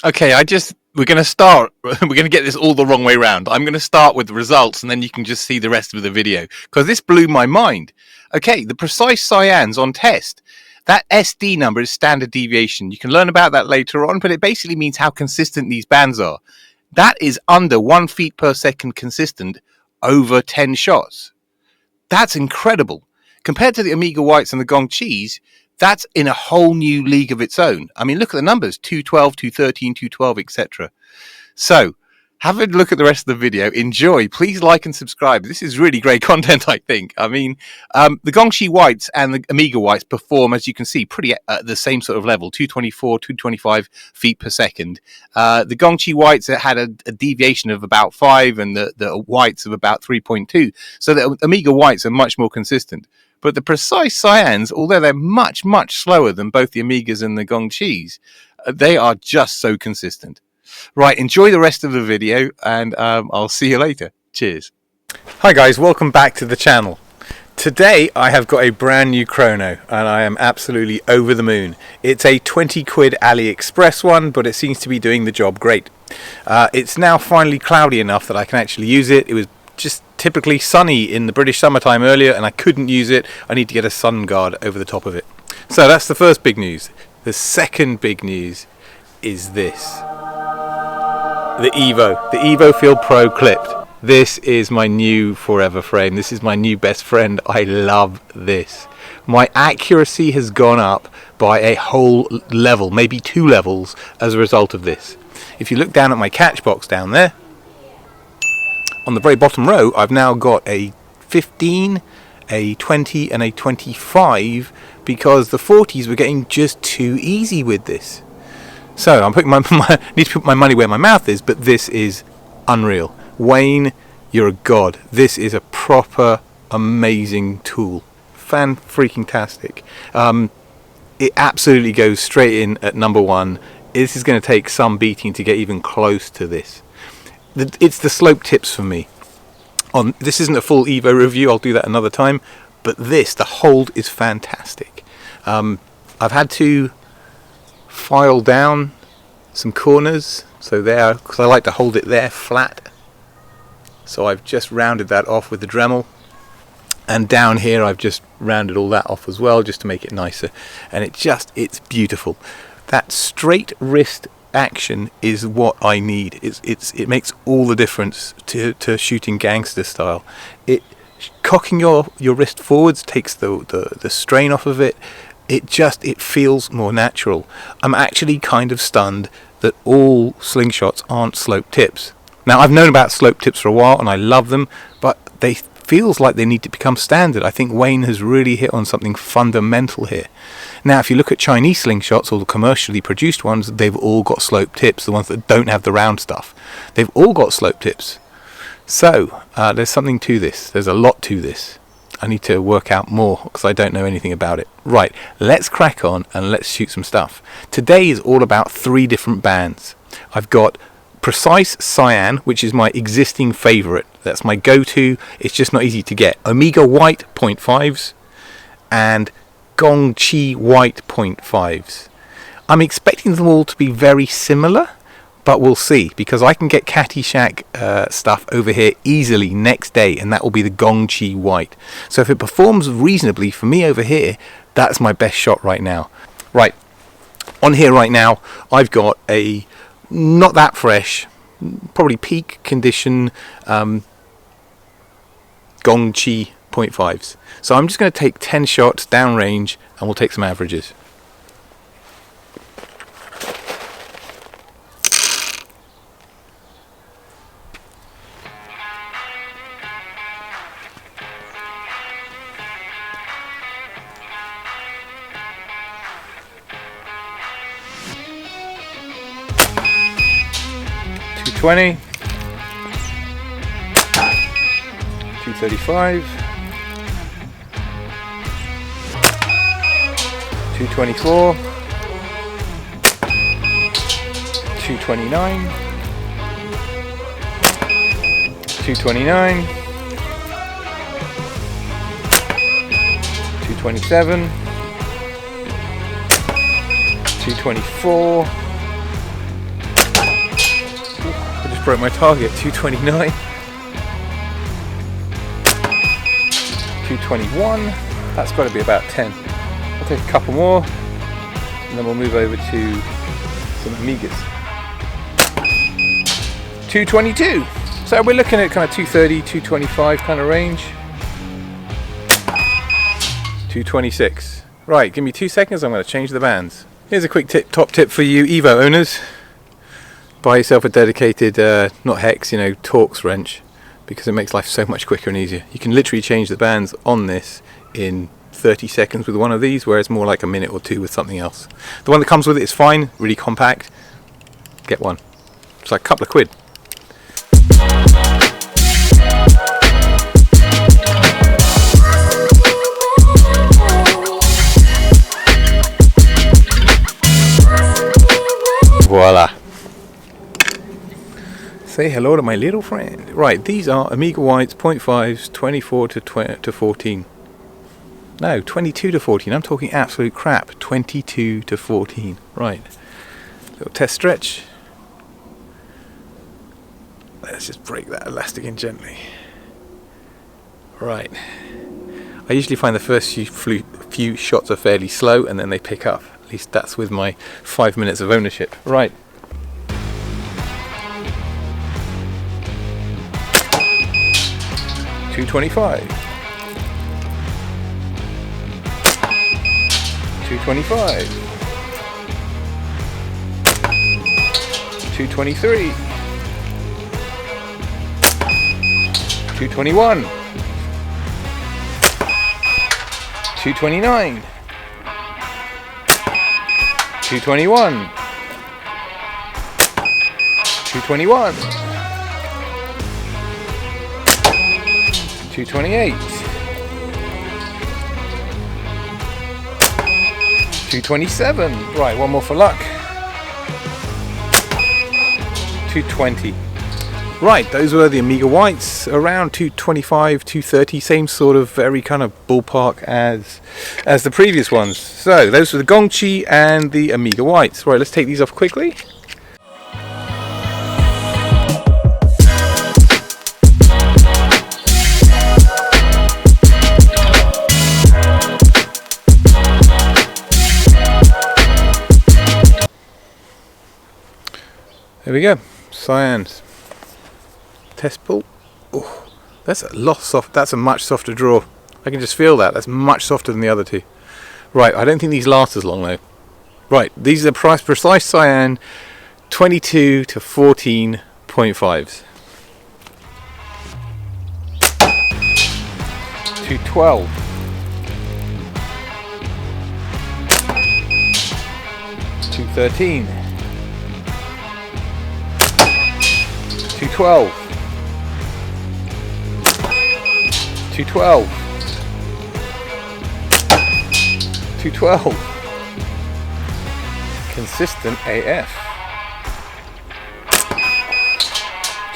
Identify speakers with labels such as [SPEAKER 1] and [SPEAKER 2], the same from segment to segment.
[SPEAKER 1] Okay, we're going to start. We're going to get this all the wrong way round. I'm going to start with the results, and then you can just see the rest of the video because this blew my mind. Okay, the Precise Cyans on test. That SD number is standard deviation. You can learn about that later on, but it basically means how consistent these bands are. That is under 1 feet per second consistent over 10 shots. That's incredible. Compared to the Omega Whites and the Gong Chis, that's in a whole new league of its own. I mean, look at the numbers, 212, 213, 212, etc. So, have a look at the rest of the video. Enjoy. Please like and subscribe. This is really great content, I think. I mean, the Gong Chi Whites and the Omega Whites perform, as you can see, pretty at the same sort of level, 224, 225 feet per second. The Gong Chi Whites had a deviation of about 5 and the Whites of about 3.2. So the Omega Whites are much more consistent. But the Precise Cyans, although they're much, much slower than both the Omegas and the Gong Chis, they are just so consistent. Right, enjoy the rest of the video, and I'll see you later. Cheers. Hi guys, welcome back to the channel. Today I have got a brand new Chrono, and I am absolutely over the moon. It's a 20 quid AliExpress one, but it seems to be doing the job great. It's now finally cloudy enough that I can actually use it. It was just typically sunny in the British summertime earlier, and I couldn't use it. I need to get a sun guard over the top of it. So that's the first big news. The second big news is this. The Evo Field Pro clipped. This is my new forever frame. This is my new best friend. I love this. My accuracy has gone up by a whole level, maybe 2 levels, as a result of this. If you look down at my catch box down there, on the very bottom row, I've now got a 15, a 20 and a 25 because the 40s were getting just too easy with this. So I'm putting need to put my money where my mouth is, but this is unreal. Wayne, you're a god. This is a proper amazing tool. Fan-freaking-tastic. It absolutely goes straight in at number 1. This is going to take some beating to get even close to this. It's the slope tips for me. This isn't a full Evo review, I'll do that another time, but the hold is fantastic. I've had to file down some corners, so there, because I like to hold it there flat. So I've just rounded that off with the Dremel, and down here I've just rounded all that off as well, just to make it nicer. And it's beautiful. That straight wrist action is what I need. It makes all the difference to shooting gangster style. Cocking your wrist forwards takes the strain off of it. It feels more natural. I'm actually kind of stunned that all slingshots aren't slope tips. Now, I've known about slope tips for a while and I love them, but they feels like they need to become standard. I think Wayne has really hit on something fundamental here. Now, if you look at Chinese slingshots or the commercially produced ones, they've all got slope tips, the ones that don't have the round stuff. They've all got slope tips. So, there's something to this. There's a lot to this. I need to work out more because I don't know anything about it. Right, let's crack on and let's shoot some stuff. Today is all about 3 different bands. I've got Precise Cyan, which is my existing favorite. That's my go-to. It's just not easy to get. Omega White 0.5s and Gong Chi White 0.5s. I'm expecting them all to be very similar, but we'll see, because I can get Caddyshack stuff over here easily next day, and that will be the Gong Chi White. So if it performs reasonably for me over here, that's my best shot right now. Right, on here right now, I've got a not that fresh, probably peak condition Gong Chi 0.5s. So I'm just going to take 10 shots downrange, and we'll take some averages. .220, 235, 224, 229, 229, 227, 224, broke my target. 229. 221. That's got to be about 10. I'll take a couple more, and then we'll move over to some Amigas. 222. So we're looking at kind of 230, 225 kind of range. 226. Right, give me 2 seconds, I'm going to change the bands. Here's a quick top tip for you Evo owners. Buy yourself a dedicated, not hex, Torx wrench, because it makes life so much quicker and easier. You can literally change the bands on this in 30 seconds with one of these, whereas more like a minute or two with something else. The one that comes with it is fine, really compact. Get one. It's like a couple of quid. Voila. Say hello to my little friend. Right, these are Amiga Whites 0.5s, 24 to 14. No, 22 to 14. I'm talking absolute crap. 22 to 14. Right. Little test stretch. Let's just break that elastic in gently. Right. I usually find the first few shots are fairly slow and then they pick up. At least that's with my 5 minutes of ownership. Right. $225. $225. $223. $221. $229. $221. $221. $228. $227. Right, one more for luck. $220. Right, those were the Amiga Whites, around $225, $230, same sort of very kind of ballpark as the previous ones. So those were the Gong Chi and the Amiga Whites. Right, let's take these off quickly. There we go, Cyans. Test pull. Oh, that's a lot soft. That's a much softer draw. I can just feel that. That's much softer than the other two. Right, I don't think these last as long though. Right, these are Precise Cyan 22 to 14.5s. 212. 213. 212. 212. 212. Consistent AF.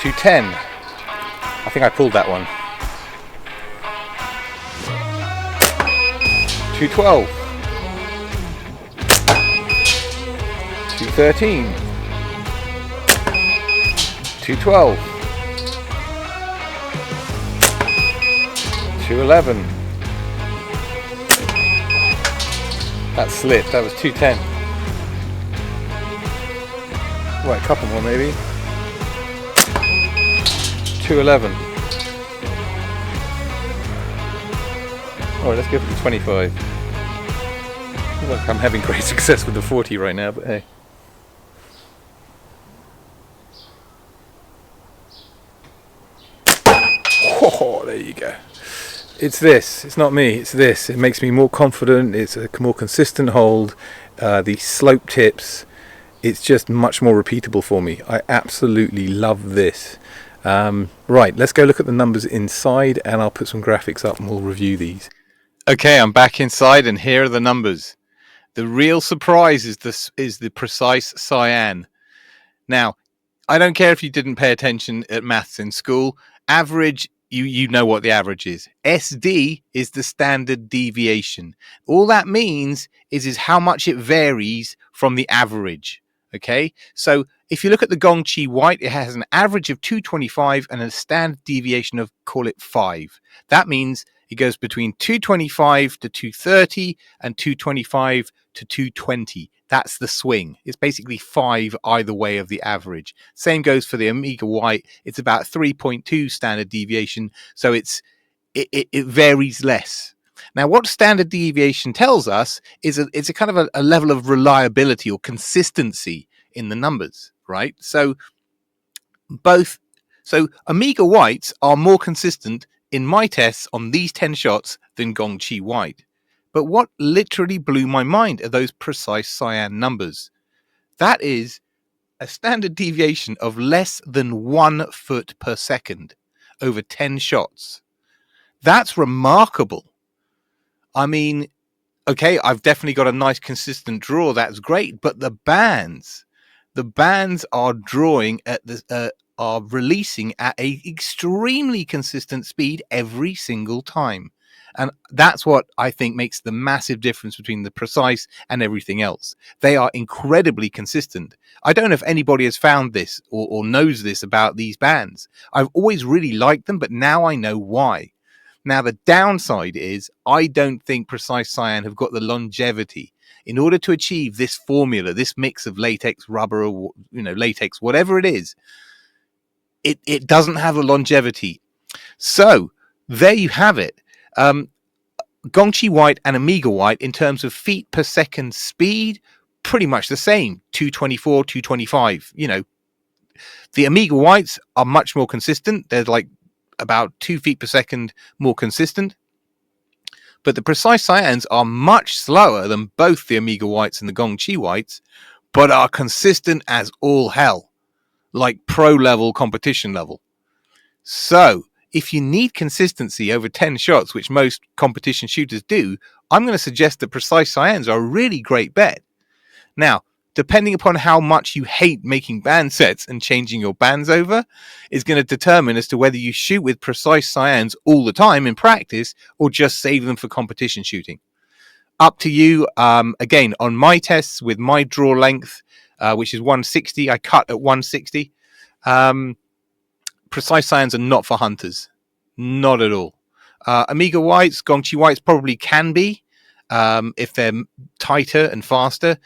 [SPEAKER 1] 210. I think I pulled that one. 212. 213. 212. 211. That slipped, that was 210. Right, a couple more maybe. 211. Alright, let's go for the 25. Look, I'm having great success with the 40 right now, but hey. Oh, there you go. It's this, it's not me, it's this. It makes me more confident, it's a more consistent hold, the slope tips, it's just much more repeatable for me. I absolutely love this. Right, let's go look at the numbers inside and I'll put some graphics up and we'll review these. Okay, I'm back inside and here are the numbers. The real surprise is the Precise Cyan. Now, I don't care if you didn't pay attention at maths in school. Average, you know what the average is. SD is the standard deviation. All that means is how much it varies from the average. Okay, so if you look at the Gong Chi White, it has an average of 225 and a standard deviation of, call it 5. That means it goes between 225 to 230 and 225 to 220. That's the swing. It's basically 5 either way of the average. Same goes for the Omega White. It's about 3.2 standard deviation, so it varies less. Now, what standard deviation tells us is it's a kind of a level of reliability or consistency in the numbers, right? So Omega Whites are more consistent in my tests on these 10 shots than Gong Chi White. But what literally blew my mind are those Precise Cyan numbers. That is a standard deviation of less than 1 foot per second over 10 shots. That's remarkable. I mean, okay, I've definitely got a nice consistent draw. That's great. But the bands are drawing at are releasing at a extremely consistent speed every single time. And that's what I think makes the massive difference between the Precise and everything else. They are incredibly consistent. I don't know if anybody has found this or knows this about these bands. I've always really liked them, but now I know why. Now, the downside is I don't think Precise Cyan have got the longevity in order to achieve this formula, this mix of latex, rubber, or latex, whatever it is. It doesn't have a longevity. So there you have it. Gong Chi White and Omega White, in terms of feet per second speed, pretty much the same. 224, 225. The Omega Whites are much more consistent. They're like about 2 feet per second more consistent. But the Precise Cyans are much slower than both the Omega Whites and the Gong Chi Whites, but are consistent as all hell, like pro level, competition level. So if you need consistency over 10 shots, which most competition shooters do, I'm going to suggest that Precise Cyans are a really great bet. Now, depending upon how much you hate making band sets and changing your bands over, is going to determine as to whether you shoot with Precise Cyans all the time in practice or just save them for competition shooting. Up to you. Again, on my tests with my draw length, which is 160, I cut at 160. Precise Cyans are not for hunters. Not at all. Omega Whites, Gong Chi Whites probably can be if they're tighter and faster.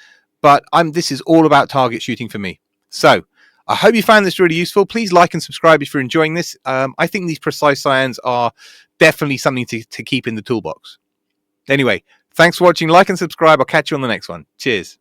[SPEAKER 1] But this is all about target shooting for me. So I hope you found this really useful. Please like and subscribe if you're enjoying this. I think these Precise Cyans are definitely something to keep in the toolbox. Anyway, thanks for watching. Like and subscribe. I'll catch you on the next one. Cheers.